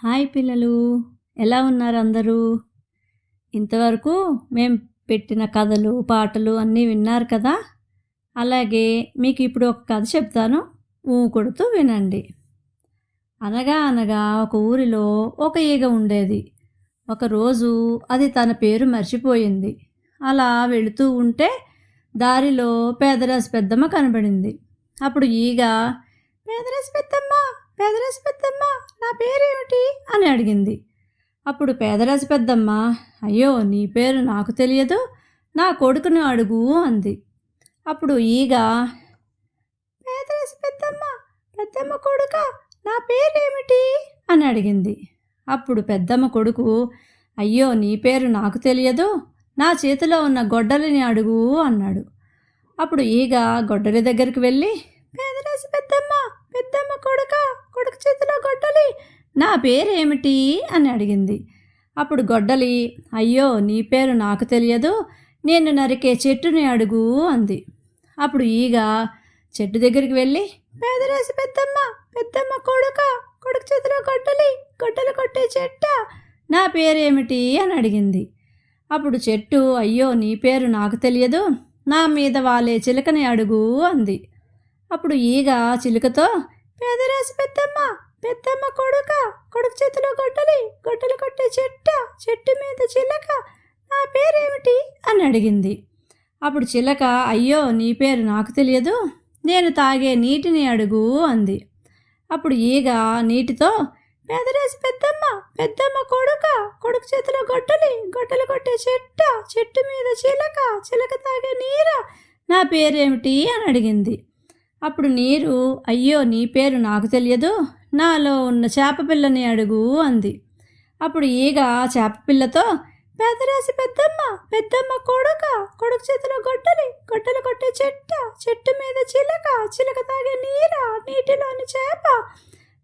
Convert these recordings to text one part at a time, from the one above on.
Hi పిల్లలు, ఎలా ఉన్నారు అందరూ? ఇంతవరకు మేము పెట్టిన కథలు, పాటలు అన్నీ విన్నారు కదా? అలాగే మీకు ఇప్పుడు ఒక కథ చెప్తాను, కొడుతూ వినండి. అనగా అనగా ఒక ఊరిలో ఒక ఈగ ఉండేది. ఒకరోజు అది తన పేరు మర్చిపోయింది. అలా వెళుతూ ఉంటే దారిలో పేదరాశి పెద్దమ్మ కనబడింది. అప్పుడు ఈగ, పేదరాశి పెద్దమ్మ, పేదరాశి పెద్దమ్మ, నా పేరేమిటి అని అడిగింది. అప్పుడు పేదరాశి పెద్దమ్మ, అయ్యో నీ పేరు నాకు తెలియదు, నా కొడుకుని అడుగు అంది. అప్పుడు ఈగ, పేదరాశి పెద్దమ్మ, పెద్దమ్మ కొడుక, నా పేరేమిటి అని అడిగింది. అప్పుడు పెద్దమ్మ కొడుకు, అయ్యో నీ పేరు నాకు తెలియదు, నా చేతిలో ఉన్న గొడ్డలిని అడుగు అన్నాడు. అప్పుడు ఈగ గొడ్డలి దగ్గరికి వెళ్ళి, పేదరాశి పెద్దమ్మ, పెద్దమ్మ కొడుక, కొడుకు చేతిలో గొడ్డలి, నా పేరేమిటి అని అడిగింది. అప్పుడు గొడ్డలి, అయ్యో నీ పేరు నాకు తెలియదు, నేను నరికే చెట్టుని అడుగు అంది. అప్పుడు ఈగ చెట్టు దగ్గరికి వెళ్ళి, పేదరాశి పెద్దమ్మ, పెద్దమ్మ కొడుక, కొడుకు చేతిలో గొడ్డలి, గొడ్డలు కొట్టే చెట్ట, నా పేరేమిటి అని అడిగింది. అప్పుడు చెట్టు, అయ్యో నీ పేరు నాకు తెలియదు, నా మీద వాలే చిలకని అడుగు అంది. అప్పుడు ఈగ చిలుకతో, పేదరాశి పెద్దమ్మ, పెద్దమ్మ కొడుక, కొడుకు చేతిలో గొడ్డలి, గొడ్డలు కొట్టే చెట్ట, చెట్టు మీద చిలక, నా పేరేమిటి అని అడిగింది. అప్పుడు చిలక, అయ్యో నీ పేరు నాకు తెలియదు, నేను తాగే నీటిని అడుగు అంది. అప్పుడు ఈగ నీటితో, పేదరాశి పెద్దమ్మ, పెద్దమ్మ కొడుక, కొడుకు చేతిలో గొడ్డలి, గొడ్డలు కొట్టే చెట్ట, చెట్టు మీద చిలక, చిలక తాగే నీర, నా పేరేమిటి అని అడిగింది. అప్పుడు నీరు, అయ్యో నీ పేరు నాకు తెలియదు, నాలో ఉన్న చేప పిల్లని అడుగు అంది. అప్పుడు ఈగ చేప పిల్లతో, పేదరాశి పెద్దమ్మ, పెద్దమ్మ కొడుక, కొడుకు చేతిలో గొడ్డలి, గొడ్డలు కొట్టే చెట్ట, చెట్టు మీద చిలక, చిలక తాగే నీర, నీటిలోని చేప,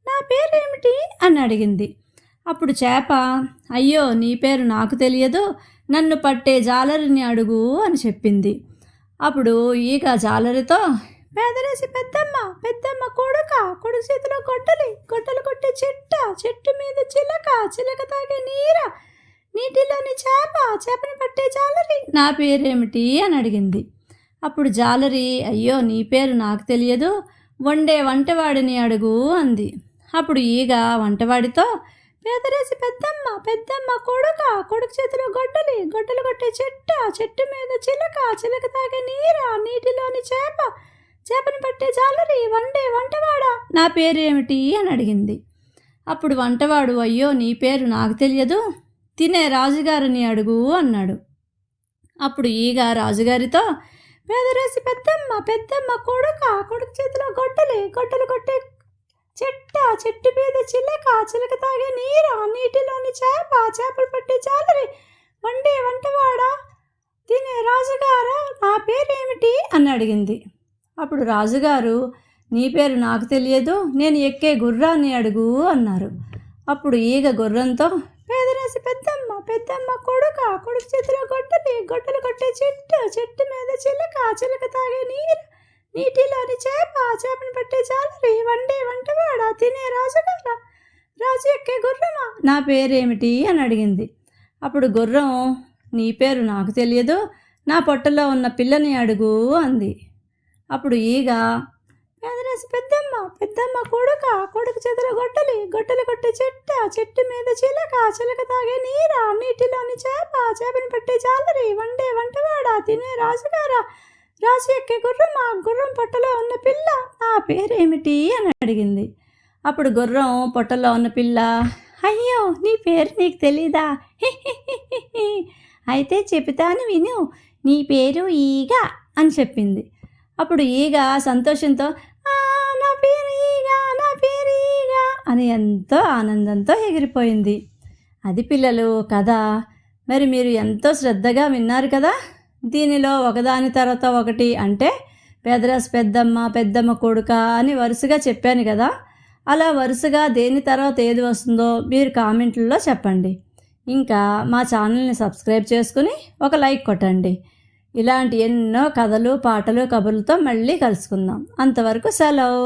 నా పేరేమిటి అని అడిగింది. అప్పుడు చేప, అయ్యో నీ పేరు నాకు తెలియదు, నన్ను పట్టే జాలరిని అడుగు అని చెప్పింది. అప్పుడు ఈగ జాలరితో, పేదరాశి పెద్దమ్మ, పెద్దమ్మ కొడుక, కొడుకు చేతిలో గొడ్డలి, గొడ్డలు కొట్టే చెట్ట, చెట్టు మీద చిలక, చిలక తాగే నీర, నీటిలోని చేప, చేపని పట్టే జాలరి, నా పేరేమిటి అని అడిగింది. అప్పుడు జాలరి, అయ్యో నీ పేరు నాకు తెలియదు, వండే వంటవాడిని అడుగు అంది. అప్పుడు ఈగ వంటవాడితో, పేదరాశి పెద్దమ్మ, పెద్దమ్మ కొడుక, కొడుకు చేతిలో గొడ్డలి, గొడ్డలు కొట్టే చెట్ట, చెట్టు మీద చిలక, చిలక తాగే నీర, నీటిలోని చేప, చేపని పట్టే జాలరి, వండే వంటవాడా, నా పేరేమిటి అని అడిగింది. అప్పుడు వంటవాడు, అయ్యో నీ పేరు నాకు తెలియదు, తినే రాజుగారిని అడుగు అన్నాడు. అప్పుడు ఈగ రాజుగారితో, పేదరాశి పెద్దమ్మ, పెద్దమ్మ కొడుక, కొడుకు చేతిలో గొడ్డలి, గొడ్డలు కొట్టే చెట్ట, చెట్టు మీద చిలక, చిలక తాగే నీర, నీటిలోని చేప, చేపలు పట్టే జాలరి, వండే వంటవాడా, తినే రాజుగారా, నా పేరేమిటి అని అడిగింది. అప్పుడు రాజుగారు, నీ పేరు నాకు తెలియదు, నేను ఎక్కే గుర్రాన్ని అడుగు అన్నారు. అప్పుడు ఈగ గుర్రంతో, పేదరాశి పెద్దమ్మ, పెద్దమ్మ కొడుక, కొడుకు చేతిలో గొడ్డలి, గొడ్డలు కొట్టే చెట్టు, చెట్టు మీద చిలక, చిలక తాగే నీరు, నీటిలోని చేప, చేపని పట్టే జాలరి, వండే వంటవాడా, తినే రాజుగారా, రాజు ఎక్కే గుర్రమా, నా పేరేమిటి అని అడిగింది. అప్పుడు గుర్రం, నీ పేరు నాకు తెలియదు, నా పొట్టలో ఉన్న పిల్లని అడుగు అంది. అప్పుడు ఈగ, పేదరాశి పెద్దమ్మ, పెద్దమ్మ కొడుక, కొడుకు చేతిలో గొడ్డలి, గొడ్డలు కొట్టే చెట్ట, చెట్టు మీద చిలక, చిలక తాగే నీర, నీటిలోని చేప, చేపని పట్టే జాలరి, వండే వంటవాడా, తినే రాజుగారా, రాజు ఎక్కే గుర్రమా, గుర్రం పొట్టలో ఉన్న పిల్ల, నా పేరేమిటి అని అడిగింది. అప్పుడు గుర్రం పొట్టలో ఉన్న పిల్ల, అయ్యో నీ పేరు నీకు తెలీదా, అయితే చెబుతాను విను, నీ పేరు ఈగ అని చెప్పింది. అప్పుడు ఈగ సంతోషంతో, నా పేరు ఈగ, నా పేరు ఈగ అని ఎంతో ఆనందంతో ఎగిరిపోయింది. అది పిల్లలు కథ. మరి మీరు ఎంతో శ్రద్ధగా విన్నారు కదా. దీనిలో ఒకదాని తర్వాత ఒకటి, అంటే పేదరాశి పెద్దమ్మ, పెద్దమ్మ కొడుక అని వరుసగా చెప్పాను కదా. అలా వరుసగా దేని తర్వాత ఏది వస్తుందో మీరు కామెంట్లలో చెప్పండి. ఇంకా మా ఛానల్ని సబ్స్క్రైబ్ చేసుకుని ఒక లైక్ కొట్టండి. ఇలాంటి ఎన్నో కథలు, పాటలు, కబుర్లతో మళ్ళీ కలుసుకుందాం. అంతవరకు సెలవు.